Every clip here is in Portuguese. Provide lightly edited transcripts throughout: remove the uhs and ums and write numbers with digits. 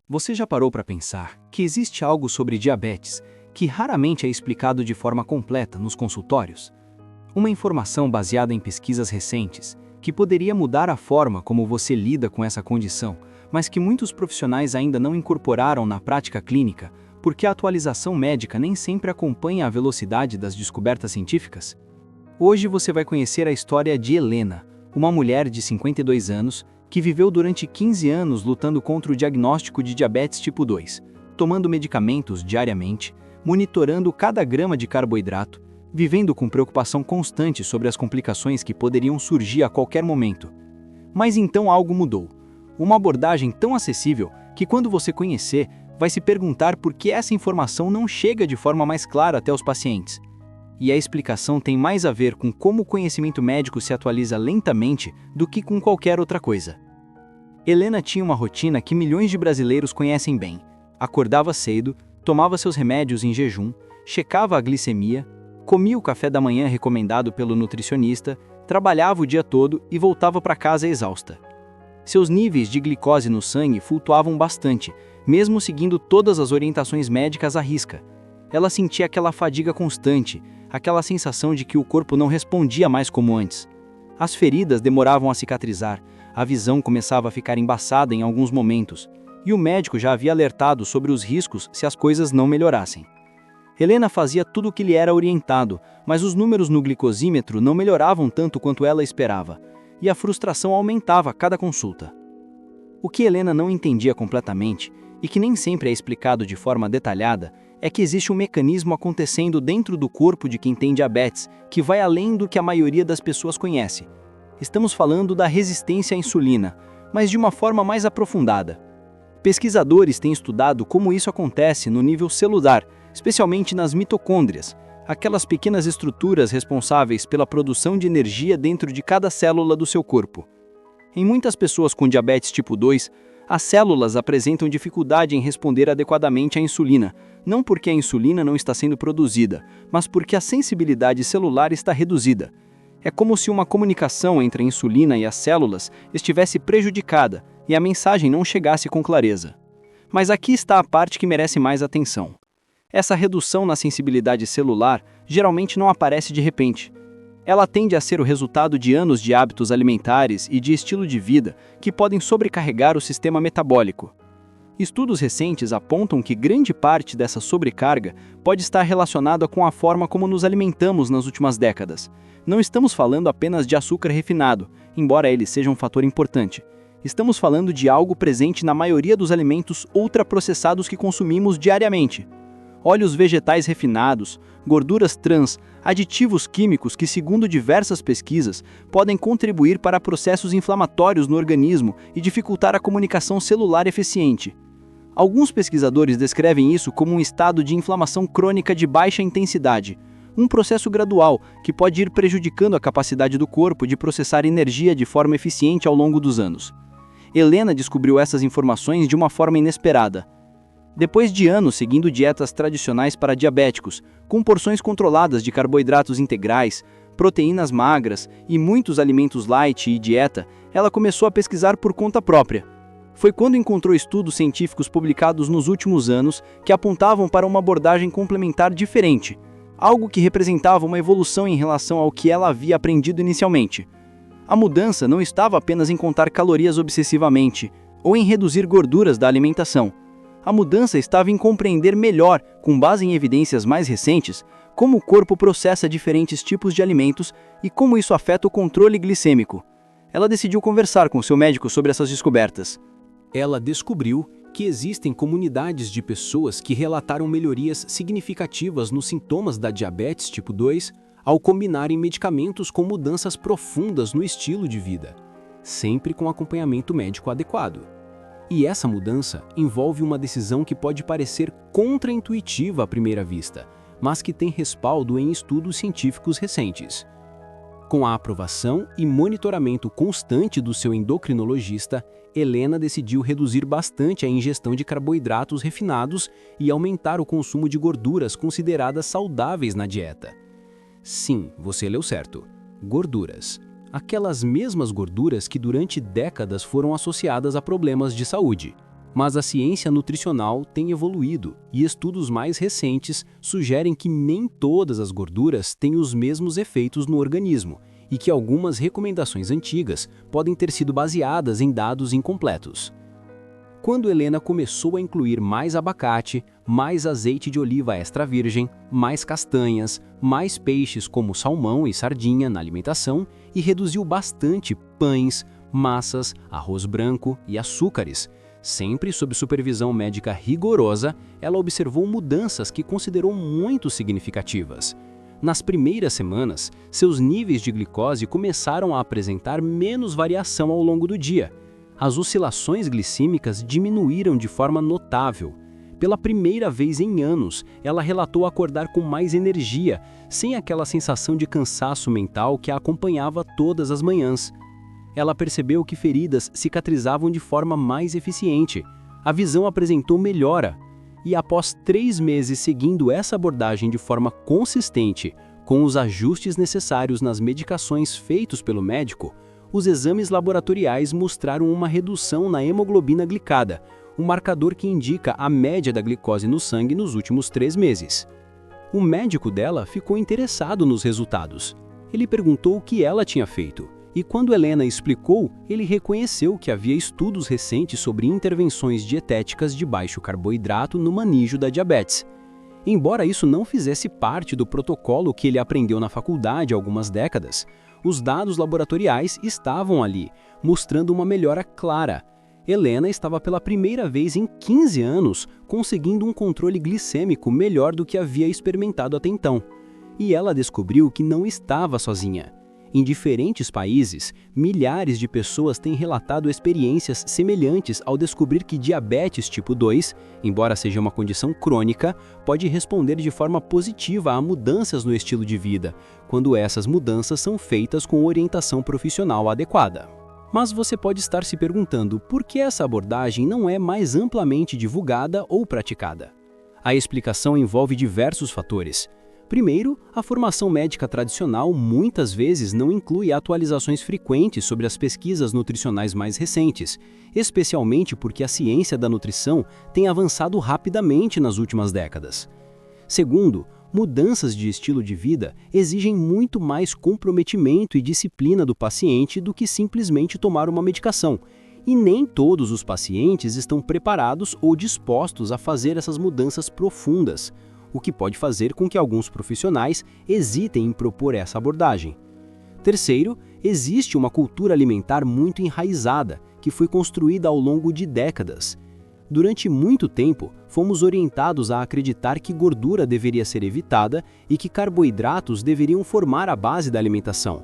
Você já parou para pensar que existe algo sobre diabetes que raramente é explicado de forma completa nos consultórios? Uma informação baseada em pesquisas recentes que poderia mudar a forma como você lida com essa condição, mas que muitos profissionais ainda não incorporaram na prática clínica porque a atualização médica nem sempre acompanha a velocidade das descobertas científicas? Hoje você vai conhecer a história de Helena, uma mulher de 52 anos que viveu durante 15 anos lutando contra o diagnóstico de diabetes tipo 2, tomando medicamentos diariamente, monitorando cada grama de carboidrato, vivendo com preocupação constante sobre as complicações que poderiam surgir a qualquer momento. Mas então algo mudou. Uma abordagem tão acessível que quando você conhecer, vai se perguntar por que essa informação não chega de forma mais clara até os pacientes. E a explicação tem mais a ver com como o conhecimento médico se atualiza lentamente do que com qualquer outra coisa. Helena tinha uma rotina que milhões de brasileiros conhecem bem. Acordava cedo, tomava seus remédios em jejum, checava a glicemia, comia o café da manhã recomendado pelo nutricionista, trabalhava o dia todo e voltava para casa exausta. Seus níveis de glicose no sangue flutuavam bastante, mesmo seguindo todas as orientações médicas à risca. Ela sentia aquela fadiga constante, aquela sensação de que o corpo não respondia mais como antes. As feridas demoravam a cicatrizar, a visão começava a ficar embaçada em alguns momentos, e o médico já havia alertado sobre os riscos se as coisas não melhorassem. Helena fazia tudo o que lhe era orientado, mas os números no glicosímetro não melhoravam tanto quanto ela esperava, e a frustração aumentava a cada consulta. O que Helena não entendia completamente, e que nem sempre é explicado de forma detalhada, é que existe um mecanismo acontecendo dentro do corpo de quem tem diabetes que vai além do que a maioria das pessoas conhece. Estamos falando da resistência à insulina, mas de uma forma mais aprofundada. Pesquisadores têm estudado como isso acontece no nível celular, especialmente nas mitocôndrias, aquelas pequenas estruturas responsáveis pela produção de energia dentro de cada célula do seu corpo. Em muitas pessoas com diabetes tipo 2, as células apresentam dificuldade em responder adequadamente à insulina, não porque a insulina não está sendo produzida, mas porque a sensibilidade celular está reduzida. É como se uma comunicação entre a insulina e as células estivesse prejudicada e a mensagem não chegasse com clareza. Mas aqui está a parte que merece mais atenção. Essa redução na sensibilidade celular geralmente não aparece de repente. Ela tende a ser o resultado de anos de hábitos alimentares e de estilo de vida que podem sobrecarregar o sistema metabólico. Estudos recentes apontam que grande parte dessa sobrecarga pode estar relacionada com a forma como nos alimentamos nas últimas décadas. Não estamos falando apenas de açúcar refinado, embora ele seja um fator importante. Estamos falando de algo presente na maioria dos alimentos ultraprocessados que consumimos diariamente. Óleos vegetais refinados, gorduras trans, aditivos químicos que, segundo diversas pesquisas, podem contribuir para processos inflamatórios no organismo e dificultar a comunicação celular eficiente. Alguns pesquisadores descrevem isso como um estado de inflamação crônica de baixa intensidade, um processo gradual que pode ir prejudicando a capacidade do corpo de processar energia de forma eficiente ao longo dos anos. Helena descobriu essas informações de uma forma inesperada. Depois de anos seguindo dietas tradicionais para diabéticos, com porções controladas de carboidratos integrais, proteínas magras e muitos alimentos light e dieta, ela começou a pesquisar por conta própria. Foi quando encontrou estudos científicos publicados nos últimos anos que apontavam para uma abordagem complementar diferente, algo que representava uma evolução em relação ao que ela havia aprendido inicialmente. A mudança não estava apenas em contar calorias obsessivamente ou em reduzir gorduras da alimentação. A mudança estava em compreender melhor, com base em evidências mais recentes, como o corpo processa diferentes tipos de alimentos e como isso afeta o controle glicêmico. Ela decidiu conversar com seu médico sobre essas descobertas. Ela descobriu que existem comunidades de pessoas que relataram melhorias significativas nos sintomas da diabetes tipo 2 ao combinarem medicamentos com mudanças profundas no estilo de vida, sempre com acompanhamento médico adequado. E essa mudança envolve uma decisão que pode parecer contraintuitiva à primeira vista, mas que tem respaldo em estudos científicos recentes. Com a aprovação e monitoramento constante do seu endocrinologista, Helena decidiu reduzir bastante a ingestão de carboidratos refinados e aumentar o consumo de gorduras consideradas saudáveis na dieta. Sim, você leu certo. Gorduras. Aquelas mesmas gorduras que durante décadas foram associadas a problemas de saúde. Mas a ciência nutricional tem evoluído e estudos mais recentes sugerem que nem todas as gorduras têm os mesmos efeitos no organismo e que algumas recomendações antigas podem ter sido baseadas em dados incompletos. Quando Helena começou a incluir mais abacate, mais azeite de oliva extra virgem, mais castanhas, mais peixes como salmão e sardinha na alimentação e reduziu bastante pães, massas, arroz branco e açúcares, sempre sob supervisão médica rigorosa, ela observou mudanças que considerou muito significativas. Nas primeiras semanas, seus níveis de glicose começaram a apresentar menos variação ao longo do dia. As oscilações glicêmicas diminuíram de forma notável. Pela primeira vez em anos, ela relatou acordar com mais energia, sem aquela sensação de cansaço mental que a acompanhava todas as manhãs. Ela percebeu que feridas cicatrizavam de forma mais eficiente. A visão apresentou melhora. E após 3 meses seguindo essa abordagem de forma consistente, com os ajustes necessários nas medicações feitos pelo médico, os exames laboratoriais mostraram uma redução na hemoglobina glicada, um marcador que indica a média da glicose no sangue nos últimos 3 meses. O médico dela ficou interessado nos resultados. Ele perguntou o que ela tinha feito, e quando Helena explicou, ele reconheceu que havia estudos recentes sobre intervenções dietéticas de baixo carboidrato no manejo da diabetes. Embora isso não fizesse parte do protocolo que ele aprendeu na faculdade há algumas décadas, os dados laboratoriais estavam ali, mostrando uma melhora clara. Helena estava pela primeira vez em 15 anos conseguindo um controle glicêmico melhor do que havia experimentado até então. E ela descobriu que não estava sozinha. Em diferentes países, milhares de pessoas têm relatado experiências semelhantes ao descobrir que diabetes tipo 2, embora seja uma condição crônica, pode responder de forma positiva a mudanças no estilo de vida, quando essas mudanças são feitas com orientação profissional adequada. Mas você pode estar se perguntando por que essa abordagem não é mais amplamente divulgada ou praticada. A explicação envolve diversos fatores. Primeiro, a formação médica tradicional muitas vezes não inclui atualizações frequentes sobre as pesquisas nutricionais mais recentes, especialmente porque a ciência da nutrição tem avançado rapidamente nas últimas décadas. Segundo, mudanças de estilo de vida exigem muito mais comprometimento e disciplina do paciente do que simplesmente tomar uma medicação, e nem todos os pacientes estão preparados ou dispostos a fazer essas mudanças profundas, o que pode fazer com que alguns profissionais hesitem em propor essa abordagem. Terceiro, existe uma cultura alimentar muito enraizada, que foi construída ao longo de décadas. Durante muito tempo, fomos orientados a acreditar que gordura deveria ser evitada e que carboidratos deveriam formar a base da alimentação.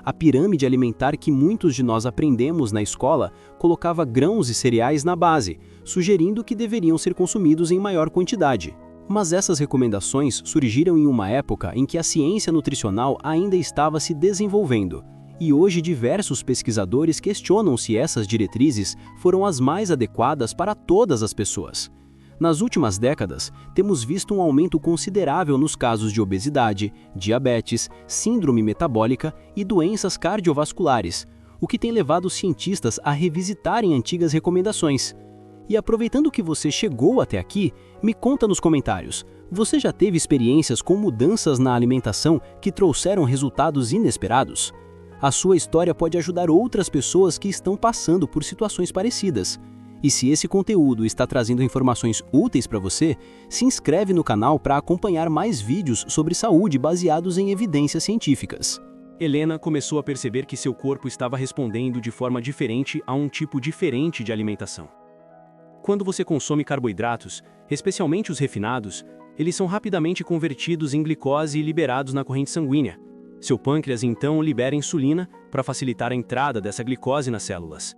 A pirâmide alimentar que muitos de nós aprendemos na escola colocava grãos e cereais na base, sugerindo que deveriam ser consumidos em maior quantidade. Mas essas recomendações surgiram em uma época em que a ciência nutricional ainda estava se desenvolvendo, e hoje diversos pesquisadores questionam se essas diretrizes foram as mais adequadas para todas as pessoas. Nas últimas décadas, temos visto um aumento considerável nos casos de obesidade, diabetes, síndrome metabólica e doenças cardiovasculares, o que tem levado os cientistas a revisitarem antigas recomendações. E aproveitando que você chegou até aqui, me conta nos comentários, você já teve experiências com mudanças na alimentação que trouxeram resultados inesperados? A sua história pode ajudar outras pessoas que estão passando por situações parecidas. E se esse conteúdo está trazendo informações úteis para você, se inscreve no canal para acompanhar mais vídeos sobre saúde baseados em evidências científicas. Helena começou a perceber que seu corpo estava respondendo de forma diferente a um tipo diferente de alimentação. Quando você consome carboidratos, especialmente os refinados, eles são rapidamente convertidos em glicose e liberados na corrente sanguínea. Seu pâncreas então libera insulina para facilitar a entrada dessa glicose nas células.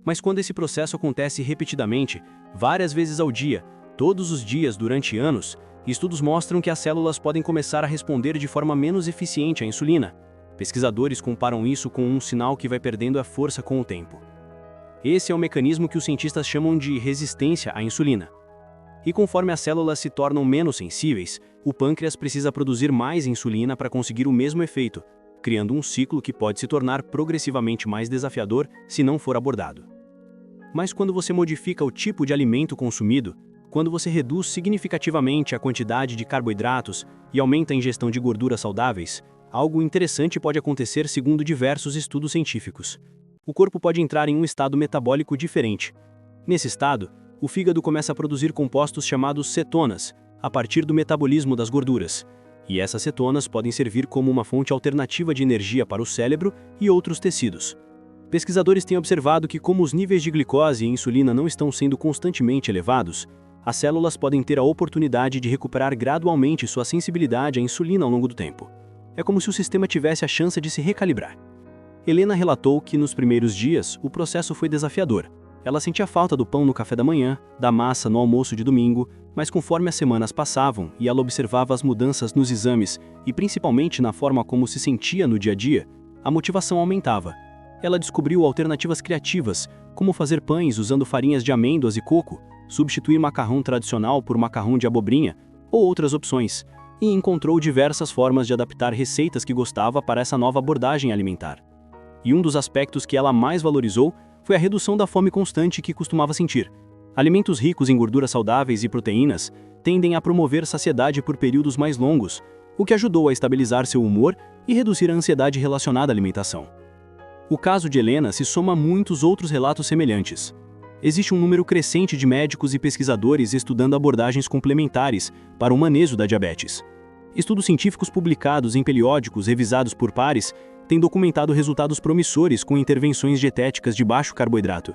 Mas quando esse processo acontece repetidamente, várias vezes ao dia, todos os dias durante anos, estudos mostram que as células podem começar a responder de forma menos eficiente à insulina. Pesquisadores comparam isso com um sinal que vai perdendo a força com o tempo. Esse é o mecanismo que os cientistas chamam de resistência à insulina. E conforme as células se tornam menos sensíveis, o pâncreas precisa produzir mais insulina para conseguir o mesmo efeito, criando um ciclo que pode se tornar progressivamente mais desafiador se não for abordado. Mas quando você modifica o tipo de alimento consumido, quando você reduz significativamente a quantidade de carboidratos e aumenta a ingestão de gorduras saudáveis, algo interessante pode acontecer segundo diversos estudos científicos. O corpo pode entrar em um estado metabólico diferente. Nesse estado, o fígado começa a produzir compostos chamados cetonas, a partir do metabolismo das gorduras. E essas cetonas podem servir como uma fonte alternativa de energia para o cérebro e outros tecidos. Pesquisadores têm observado que, como os níveis de glicose e insulina não estão sendo constantemente elevados, as células podem ter a oportunidade de recuperar gradualmente sua sensibilidade à insulina ao longo do tempo. É como se o sistema tivesse a chance de se recalibrar. Helena relatou que, nos primeiros dias, o processo foi desafiador. Ela sentia falta do pão no café da manhã, da massa no almoço de domingo, mas conforme as semanas passavam e ela observava as mudanças nos exames e principalmente na forma como se sentia no dia a dia, a motivação aumentava. Ela descobriu alternativas criativas, como fazer pães usando farinhas de amêndoas e coco, substituir macarrão tradicional por macarrão de abobrinha ou outras opções, e encontrou diversas formas de adaptar receitas que gostava para essa nova abordagem alimentar. E um dos aspectos que ela mais valorizou foi a redução da fome constante que costumava sentir. Alimentos ricos em gorduras saudáveis e proteínas tendem a promover saciedade por períodos mais longos, o que ajudou a estabilizar seu humor e reduzir a ansiedade relacionada à alimentação. O caso de Helena se soma a muitos outros relatos semelhantes. Existe um número crescente de médicos e pesquisadores estudando abordagens complementares para o manejo da diabetes. Estudos científicos publicados em periódicos revisados por pares têm documentado resultados promissores com intervenções dietéticas de baixo carboidrato.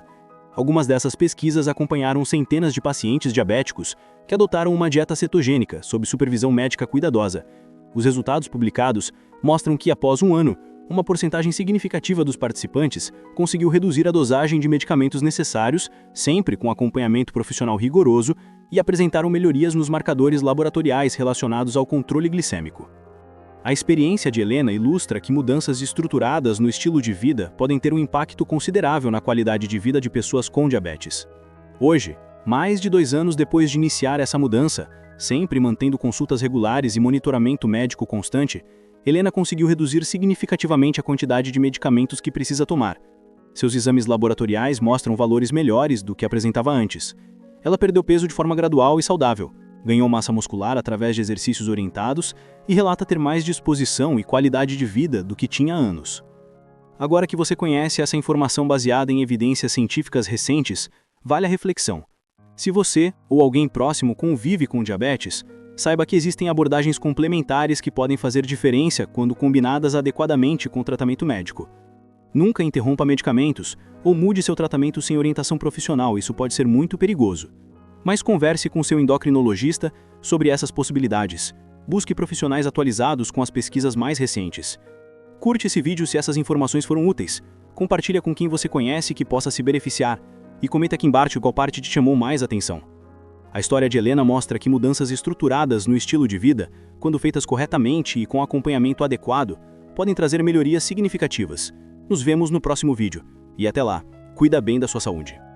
Algumas dessas pesquisas acompanharam centenas de pacientes diabéticos que adotaram uma dieta cetogênica sob supervisão médica cuidadosa. Os resultados publicados mostram que, após um ano, uma porcentagem significativa dos participantes conseguiu reduzir a dosagem de medicamentos necessários, sempre com acompanhamento profissional rigoroso, e apresentaram melhorias nos marcadores laboratoriais relacionados ao controle glicêmico. A experiência de Helena ilustra que mudanças estruturadas no estilo de vida podem ter um impacto considerável na qualidade de vida de pessoas com diabetes. Hoje, mais de 2 anos depois de iniciar essa mudança, sempre mantendo consultas regulares e monitoramento médico constante, Helena conseguiu reduzir significativamente a quantidade de medicamentos que precisa tomar. Seus exames laboratoriais mostram valores melhores do que apresentava antes. Ela perdeu peso de forma gradual e saudável, ganhou massa muscular através de exercícios orientados e relata ter mais disposição e qualidade de vida do que tinha há anos. Agora que você conhece essa informação baseada em evidências científicas recentes, vale a reflexão. Se você ou alguém próximo convive com diabetes, saiba que existem abordagens complementares que podem fazer diferença quando combinadas adequadamente com o tratamento médico. Nunca interrompa medicamentos ou mude seu tratamento sem orientação profissional, isso pode ser muito perigoso. Mas converse com seu endocrinologista sobre essas possibilidades. Busque profissionais atualizados com as pesquisas mais recentes. Curte esse vídeo se essas informações foram úteis. Compartilhe com quem você conhece que possa se beneficiar. E comenta aqui embaixo qual parte te chamou mais atenção. A história de Helena mostra que mudanças estruturadas no estilo de vida, quando feitas corretamente e com acompanhamento adequado, podem trazer melhorias significativas. Nos vemos no próximo vídeo. E até lá, cuida bem da sua saúde.